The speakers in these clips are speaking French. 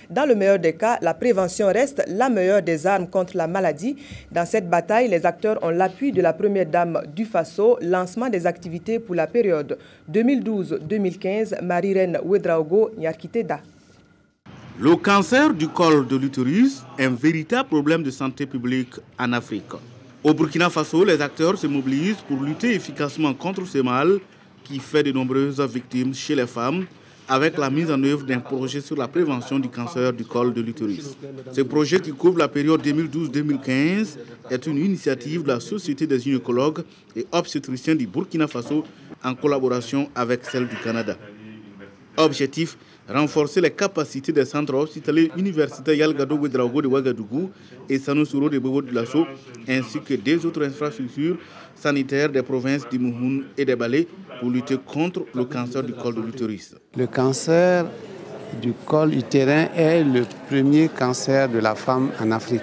Dans le meilleur des cas, la prévention reste la meilleure des armes contre la maladie. Dans cette bataille, les acteurs ont l'appui de la première dame du Faso, lancement des activités pour la période 2012-2015, Marie-Reine Ouedraogo Nyarkiteda. Le cancer du col de l'utérus est un véritable problème de santé publique en Afrique. Au Burkina Faso, les acteurs se mobilisent pour lutter efficacement contre ce mal qui fait de nombreuses victimes chez les femmes, avec la mise en œuvre d'un projet sur la prévention du cancer du col de l'utérus. Ce projet, qui couvre la période 2012-2015, est une initiative de la Société des gynécologues et obstétriciens du Burkina Faso en collaboration avec celle du Canada. Objectif: renforcer les capacités des centres hospitaliers universitaires Yalgado Ouedraogo de Ouagadougou et Sanoussouro de Bobo de Lasso, ainsi que des autres infrastructures sanitaires des provinces du Mouhoun et des Balais pour lutter contre le cancer du col de l'utérus. Le cancer du col utérin est le premier cancer de la femme en Afrique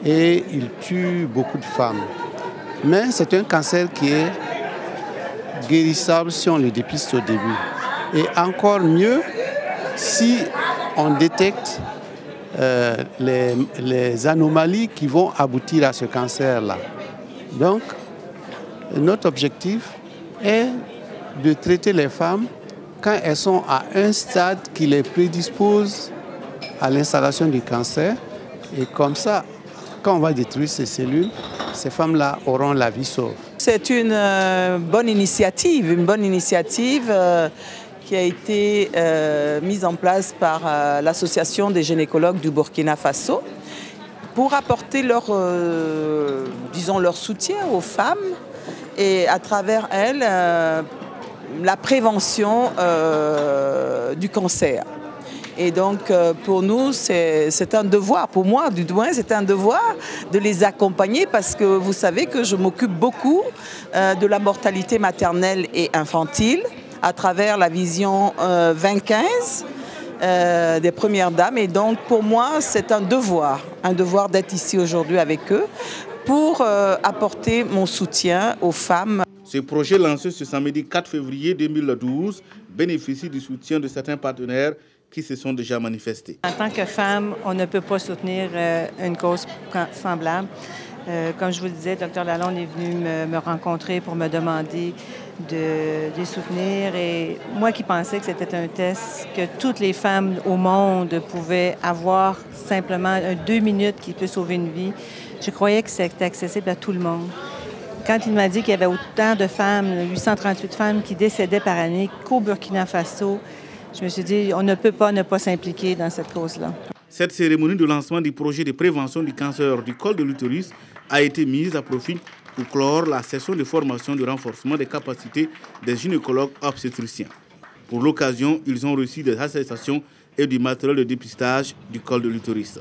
et il tue beaucoup de femmes. Mais c'est un cancer qui est guérissable si on le dépiste au début. Et encore mieux si on détecte les anomalies qui vont aboutir à ce cancer-là. Donc, notre objectif est de traiter les femmes quand elles sont à un stade qui les prédispose à l'installation du cancer. Et comme ça, quand on va détruire ces cellules, ces femmes-là auront la vie sauve. C'est une bonne initiative qui a été mise en place par l'Association des gynécologues du Burkina Faso pour apporter leur soutien aux femmes et à travers elles la prévention du cancer. Et donc pour nous, c'est un devoir, pour moi du moins, c'est un devoir de les accompagner parce que vous savez que je m'occupe beaucoup de la mortalité maternelle et infantile à travers la vision 2015 des premières dames. Et donc pour moi, c'est un devoir d'être ici aujourd'hui avec eux pour apporter mon soutien aux femmes. Ce projet lancé ce samedi 4 février 2012 bénéficie du soutien de certains partenaires qui se sont déjà manifestés. En tant que femme, on ne peut pas soutenir une cause semblable. Comme je vous le disais, Dr Lalonde est venu me rencontrer pour me demander de les soutenir. Et moi qui pensais que c'était un test que toutes les femmes au monde pouvaient avoir simplement 2 minutes qui peut sauver une vie, je croyais que c'était accessible à tout le monde. Quand il m'a dit qu'il y avait autant de femmes, 838 femmes qui décédaient par année qu'au Burkina Faso, je me suis dit, on ne peut pas ne pas s'impliquer dans cette cause-là. Cette cérémonie de lancement du projet de prévention du cancer du col de l'utérus a été mise à profit pour clore la session de formation de renforcement des capacités des gynécologues obstétriciens. Pour l'occasion, ils ont reçu des attestations et du matériel de dépistage du col de l'utérus.